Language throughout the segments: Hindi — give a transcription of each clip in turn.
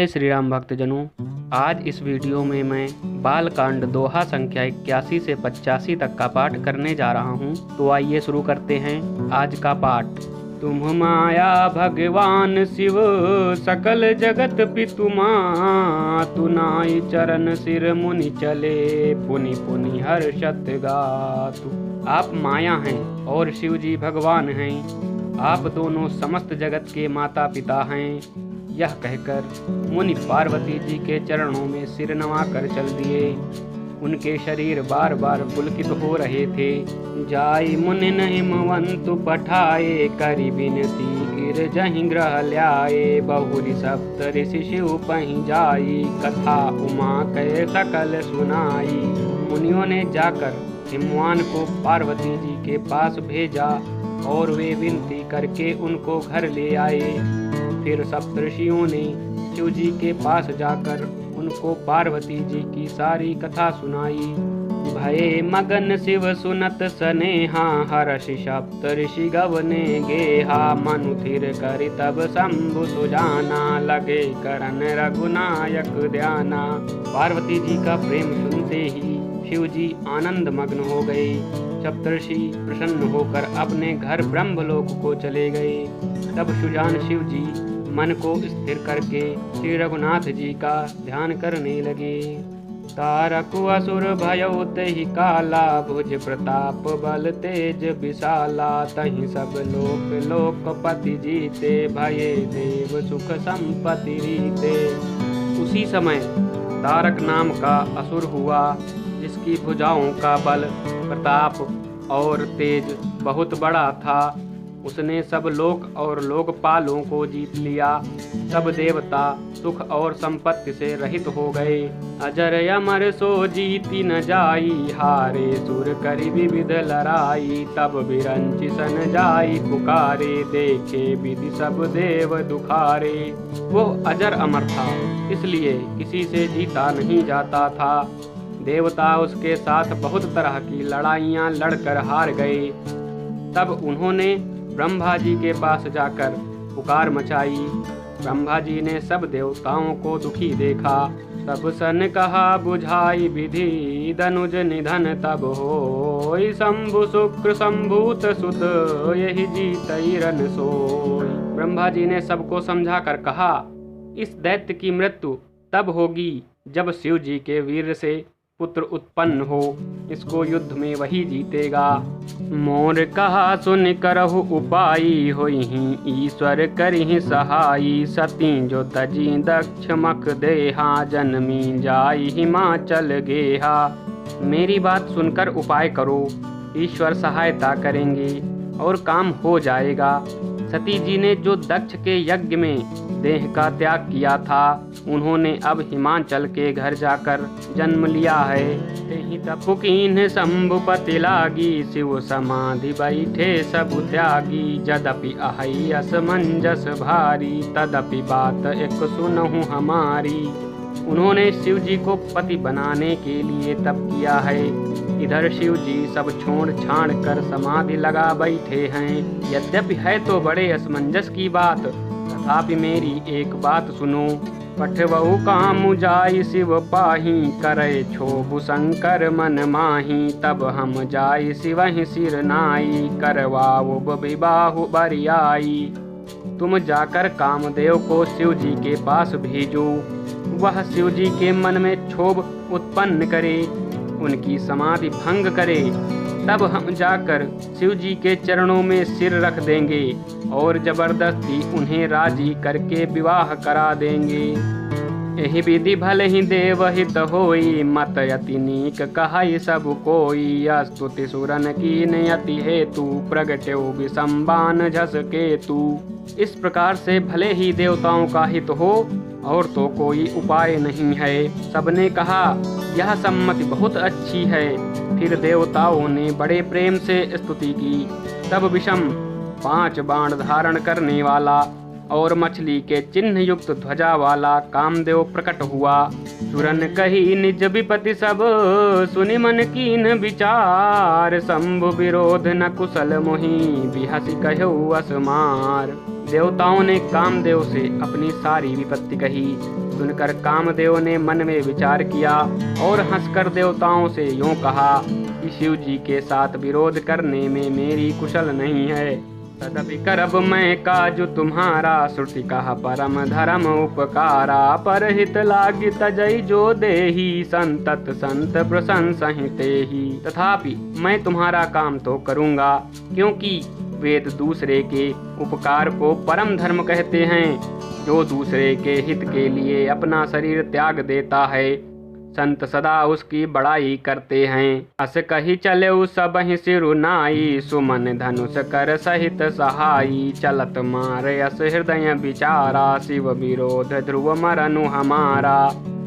जय श्री राम भक्तजनों। आज इस वीडियो में मैं बालकांड दोहा संख्या 81 से 85 तक का पाठ करने जा रहा हूँ। तो आइए शुरू करते हैं आज का पाठ। तुम माया भगवान शिव सकल जगत पितु मातु नाई चरण सिर मुनि चले पुनि पुनि हर्षत गातु। आप माया हैं और शिव जी भगवान हैं। आप दोनों समस्त जगत के माता पिता हैं। यह कहकर मुनि पार्वती जी के चरणों में सिर नवा कर चल दिए। उनके शरीर बार बार पुलकित हो रहे थे। जाई मुनि हिमवंतु पठाए करि बिनती गिर जहि ग्रह ल्याए बहुरी सप्त ऋषि शिव पहि जाई कथा उमा कह सकल सुनाई। मुनियों ने जाकर हिमवान को पार्वती जी के पास भेजा और वे विनती करके उनको घर ले आए। फिर सप्तऋषियों ने शिव जी के पास जाकर उनको पार्वती जी की सारी कथा सुनाई। भये मगन शिव सुनत स्नेहा हर्षि सप्त ऋषि गवने गेहा मनु थिर करि तब शंभु सुजाना लगे करन रघुनायक ध्याना। पार्वती जी का प्रेम सुनते ही शिव जी आनंद मग्न हो गए। सप्तऋषि प्रसन्न होकर अपने घर ब्रह्मलोक को चले गए। तब सुजान शिव जी मन को स्थिर करके श्री रघुनाथ जी का ध्यान करने लगे। तारकु असुर भयो तहि काला भुज प्रताप बल तेज विशाला तहि सब लोक लोकपति जीते भये देव सुख संपत्ति रीते। उसी समय तारक नाम का असुर हुआ जिसकी भुजाओं का बल प्रताप और तेज बहुत बड़ा था। उसने सब लोक और लोकपालों को जीत लिया। सब देवता सुख और संपत्ति से रहित हो गए। अजर अमर सो जीती न जाई हारे सुर करि विविध लड़ाई तब बिरंचि सन जाई पुकारे देखे विधि सब देव दुखारे। वो अजर अमर था इसलिए किसी से जीता नहीं जाता था। देवता उसके साथ बहुत तरह की लड़ाइयाँ लड़कर हार गए। तब उन्होंने ब्रह्मा जी के पास जाकर पुकार मचाई। ब्रह्मा जी ने सब देवताओं को दुखी देखा। सब सन कहा बुझाई विधि धनुज निधन तब होई शंभु शुक्र संभूत सुत यही जीतई रन सोई। ब्रह्मा जी ने सबको समझा कर कहा इस दैत्य की मृत्यु तब होगी जब शिव जी के वीर से पुत्र उत्पन्न हो। इसको युद्ध में वही जीतेगा। मोर कहा सुन करहु उपाई होई ईश्वर करिहि सहाई सती जो तजी दक्ष मख देहा जन्मी जाई हिमाचल गेहा। मेरी बात सुनकर उपाय करो, ईश्वर सहायता करेंगे और काम हो जाएगा। सती जी ने जो दक्ष के यज्ञ में देह का त्याग किया था उन्होंने अब हिमाचल के घर जाकर जन्म लिया है। तेहि तपुकीन शंभुपति लागी शिव समाधि बैठे सब त्यागी जदपि अहि असमंजस भारी तदपि बात एक सुनहु हमारी। उन्होंने शिव जी को पति बनाने के लिए तप किया है। इधर शिव जी सब छोड़ छाड़ कर समाधि लगा बैठे हैं। यद्यपि है तो बड़े असमंजस की बात, तथापि मेरी एक बात सुनो। पठवहु कामु जाई शिव पाही करे क्षोभु शंकर मन माही तब हम जाई शिवहि सिर नाई करवाओ विबाहु बरियाई। तुम जाकर कामदेव को शिव जी के पास भेजो। वह शिव जी के मन में क्षोभ उत्पन्न करे, उनकी समाधि भंग करे। तब हम जाकर शिव जी के चरणों में सिर रख देंगे और जबरदस्ती उन्हें राजी करके विवाह करा देंगे। यही विधि भले ही देवहित होई मत यति नीक कहाई सब कोई। स्तुति सुरन की नियति हेतु प्रगट्यो विसंबान झस केतु। इस प्रकार से भले ही देवताओं का हित हो और तो कोई उपाय नहीं है। सबने कहा यह सम्मति बहुत अच्छी है। फिर देवताओं ने बड़े प्रेम से स्तुति की। तब विषम 5 बाण धारण करने वाला और मछली के चिन्ह युक्त ध्वजा वाला कामदेव प्रकट हुआ। सुरन कही निज विपति सब सुनि मन कीन विचार शंभु विरोध न कुशल मोहि बिहसी कहु असमार। देवताओं ने कामदेव से अपनी सारी विपत्ति कही। सुनकर कामदेव ने मन में विचार किया और हंसकर देवताओं से यूं कहा कि शिव जी के साथ विरोध करने में मेरी कुशल नहीं है। तदपि करब मैं काजु तुम्हारा, श्रुति कहा परम धर्म उपकारा। परहित लागी तजई जो देही, संतत संत प्रशंसहि तेहि। तथापि मैं तुम्हारा काम तो करूँगा, क्योंकि वेद दूसरे के उपकार को परम धर्म कहते हैं। जो दूसरे के हित के लिए अपना शरीर त्याग देता है, संत सदा उसकी बड़ाई करते हैं। अस कही चले सबहि सिरु नाई, सुमन धनुष कर सहित सहाई। चलत मारे अस हृदय विचारा, शिव विरोध ध्रुव मरनु हमारा।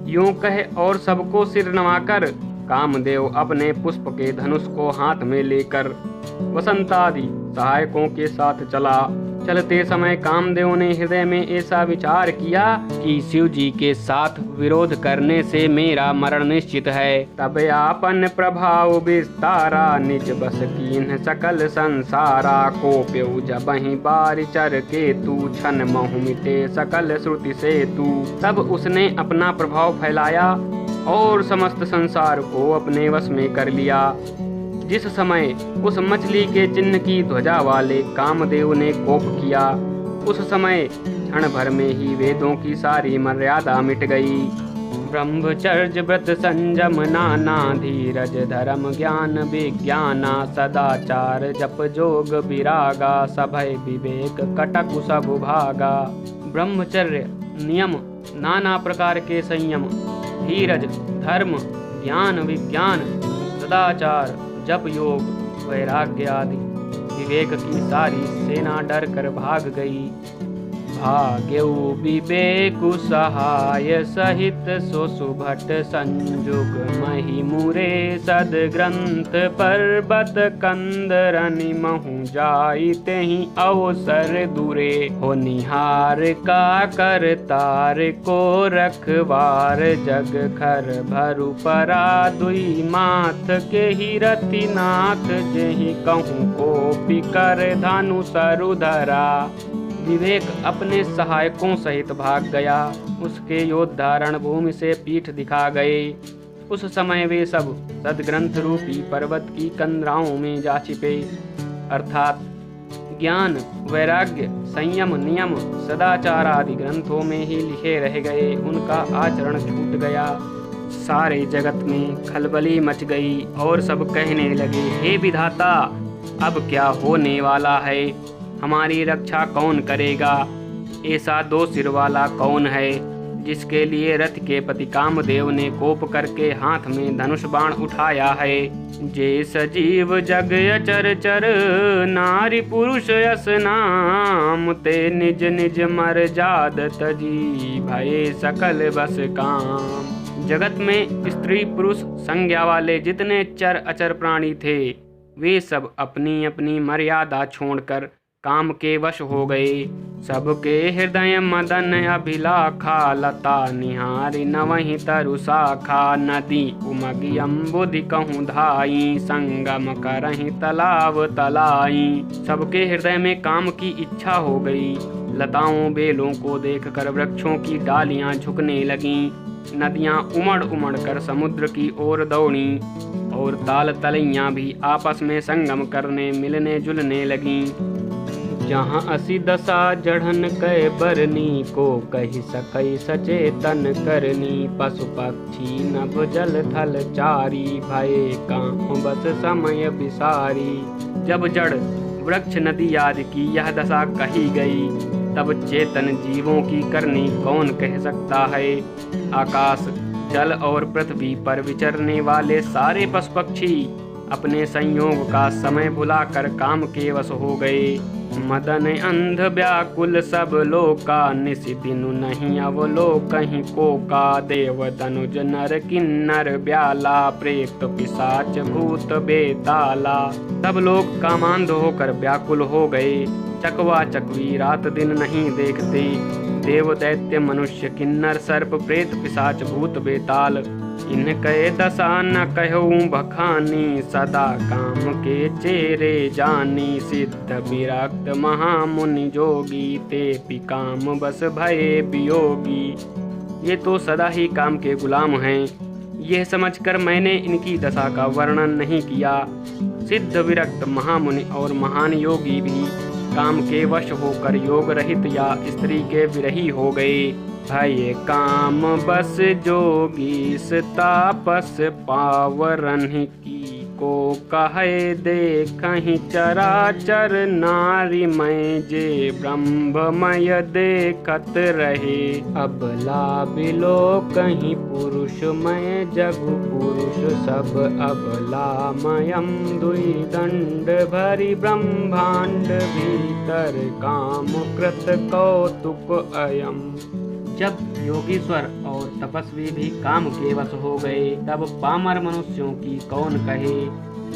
यूं कहे और सबको सिर नवाकर कामदेव अपने पुष्प के धनुष को हाथ में लेकर वसंतादि सहायकों के साथ चला। चलते समय कामदेव ने हृदय में ऐसा विचार किया कि शिव जी के साथ विरोध करने से मेरा मरण निश्चित है। तब आपन प्रभाव विस्तारा, निज बस कीन्ह सकल संसारा। कोप्यउ जबहि बारि चर के तू, छन महु मिटे सकल श्रुति से तू। तब उसने अपना प्रभाव फैलाया और समस्त संसार को अपने वश में कर लिया। जिस समय उस मछली के चिन्ह की ध्वजा वाले कामदेव ने कोप किया, उस समय क्षण भर में ही वेदों की सारी मर्यादा मिट गई। ब्रह्मचर्य व्रत संयम नाना, धीरज धर्म ज्ञान विज्ञाना। सदाचार जप जोग विरागा, सभय विवेक कटकु सब भागा। ब्रह्मचर्य नियम, नाना प्रकार के संयम, धीरज धर्म ज्ञान विज्ञान, सदाचार जप योग वैराग्य आदि विवेक की सारी सेना डर कर भाग गई। भाग्यउ विवेकु सहाय सहित, सो सुभट संजुग मही मुरे। सदग्रंथ पर्वत कंदरनि महु जाई, तेहि अवसर दूरे। हो निहार का करतार को रखवार, जग खर भरु परा दुई माथ। के ही रतिनाथ जेहि कहूँ को पिकर, धनु सरु धरा। विवेक अपने सहायकों सहित भाग गया। उसके योद्धा रणभूमि से पीठ दिखा गए। उस समय वे सब सदग्रंथ रूपी पर्वत की कंदराओं में जा छिपे, अर्थात ज्ञान वैराग्य संयम नियम सदाचार आदि ग्रंथों में ही लिखे रह गए। उनका आचरण छूट गया। सारे जगत में खलबली मच गई और सब कहने लगे, हे विधाता, अब क्या होने वाला है? हमारी रक्षा कौन करेगा? ऐसा दो सिर वाला कौन है जिसके लिए रथ के पति कामदेव ने कोप करके हाथ में धनुष बाण उठाया है? जे सजीव जग अचर चर, नारी पुरुष यस नाम। ते निज निज मर जाद तजी, भये सकल बस काम। जगत में स्त्री पुरुष संज्ञा वाले जितने चर अचर प्राणी थे, वे सब अपनी अपनी मर्यादा छोड़कर काम के वश हो गए। सबके हृदय मदन अभिलाखा, लता निहारी नवहि तरु शाखा। नदी उमगी अम्बुधि कहूँ धाई, संगम करहि तलाव तलाई। सबके हृदय में काम की इच्छा हो गई। लताओं बेलों को देखकर वृक्षों की डालियां झुकने लगीं। नदियां उमड़ उमड़ कर समुद्र की ओर दौड़ी और ताल तलैयां भी आपस में संगम करने मिलने जुलने लगीं। जहाँ असी दशा जढ़न कै बरनी, को कही सकई सचेतन करनी। पशु पक्षी नभ जल थल चारी, भये काम बस समय विसारी। जब जड़ वृक्ष नदी आदि की यह दशा कही गई, तब चेतन जीवों की करनी कौन कह सकता है? आकाश जल और पृथ्वी पर विचरने वाले सारे पशु पक्षी अपने संयोग का समय भुलाकर काम के वश हो गए। मदन अंध व्याकुल सब लोका, निशि दिनु नहीं अवलोकहि कोका। देव तनुज नर किन्नर ब्याला, प्रेत पिशाच भूत बेताला। सब लोग कामांध होकर व्याकुल हो गए। चकवा चकवी रात दिन नहीं देखते। देव दैत्य मनुष्य किन्नर सर्प प्रेत पिशाच भूत बेताल, इनके दशा न कहूँ बखानी। सदा काम के चेरे जानी, सिद्ध विरक्त महामुनि जोगी। ते काम बस भये वियोगी। ये तो सदा ही काम के गुलाम हैं। यह समझकर मैंने इनकी दशा का वर्णन नहीं किया। सिद्ध विरक्त महामुनि और महान योगी भी काम के वश होकर योग रहित या स्त्री के विरही हो गए। भय काम बस जोगी तापस पावरन की को कहे देखहि चराचर नारी मैं जे ब्रह्ममय देखत रहे। अबला बिलो कहीं पुरुष मैं जगु पुरुष सब अबलामयम दुई दंड भरी ब्रह्मांड भीतर काम कृत कौतुक अयम। जब योगीश्वर और तपस्वी भी काम के वश हो गए तब पामर मनुष्यों की कौन कहे।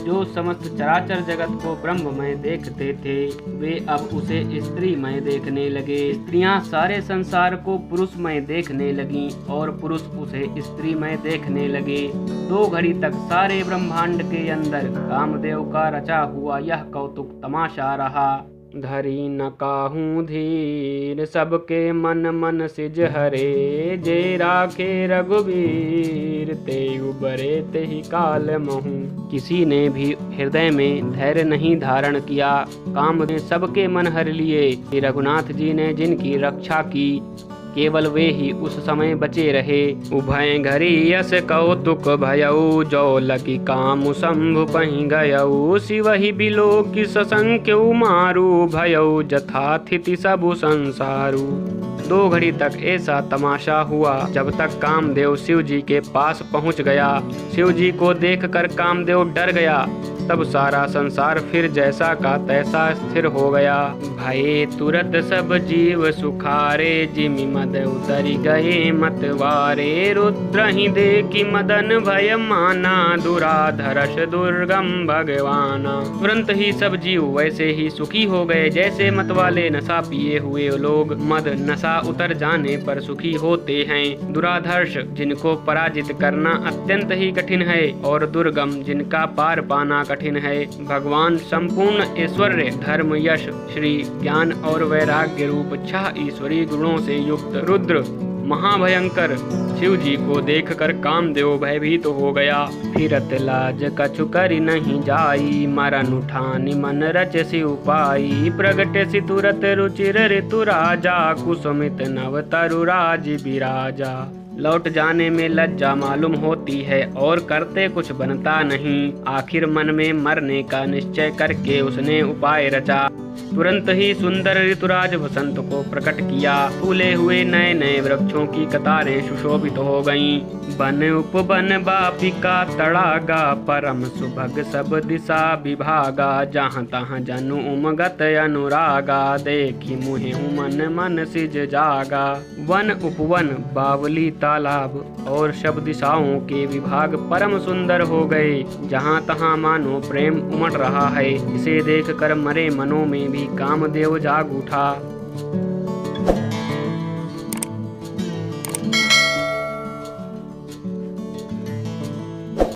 जो समस्त चराचर जगत को ब्रह्ममय देखते थे वे अब उसे स्त्रीमय देखने लगे। स्त्रियां सारे संसार को पुरुषमय देखने लगीं और पुरुष उसे स्त्रीमय देखने लगे। 2 घड़ी तक सारे ब्रह्मांड के अंदर कामदेव का रचा हुआ यह कौतुक तमाशा रहा। धरी न काहूँ धीर सबके मन मन सिज हरे। जे राखे रघुबीर ते उबरे ते ही काल महू। किसी ने भी हृदय में धैर्य नहीं धारण किया। काम ने सबके मन हर लिए। रघुनाथ जी ने जिनकी रक्षा की केवल वे ही उस समय बचे रहे। उभय घरी यस कौतुक भयऊ जो लकी काम शंभु पहि गयऊ। शिवहि बिलो की ससंख्य मारू भयऊ जथाथिति सबु संसारू। 2 घड़ी तक ऐसा तमाशा हुआ जब तक कामदेव शिव जी के पास पहुंच गया। शिव जी को देखकर कामदेव डर गया। तब सारा संसार फिर जैसा का तैसा स्थिर हो गया। भये तुरत सब जीव सुखारे जिमि मद उतरी गए मतवारे। रुद्र ही देखी मदन भय माना दुराधरश दुर्गम भगवाना। तुरंत ही सब जीव वैसे ही सुखी हो गए जैसे मतवाले नशा पिए हुए लोग मद नशा उतर जाने पर सुखी होते हैं। दुराधर्ष जिनको पराजित करना अत्यंत ही कठिन है और दुर्गम जिनका पार पाना कठिन है। भगवान संपूर्ण ऐश्वर्य धर्म यश श्री ज्ञान और वैराग्य रूप 6 ईश्वरीय गुणों से युक्त रुद्र महाभयंकर शिव जी को देखकर कामदेव भयभीत हो गया। फिरत लाज कछु करि नहीं जाई मरन उठानी मन रच शिव पाई। प्रगटे सि तुरत रुचिर ऋतु राजा कुसुमित नव तरु राज बिराजा। लौट जाने में लज्जा मालूम होती है और करते कुछ बनता नहीं। आखिर मन में मरने का निश्चय करके उसने उपाय रचा। तुरंत ही सुंदर ऋतुराज वसंत को प्रकट किया। फूले हुए नए नए वृक्षों की कतारें सुशोभित हो गईं। बन उपवन बापिका तड़ागा परम सुभग सब दिशा विभागा। जहाँ तहाँ जनु उमगत अनुरागा देखी मुहे मन मन सिज जागा। वन उपवन बावली तालाब और सब दिशाओं के विभाग परम सुंदर हो गए। जहाँ तहाँ मानो प्रेम उमड़ रहा है। इसे देखकर मरे मनों में भी कामदेव जाग उठा।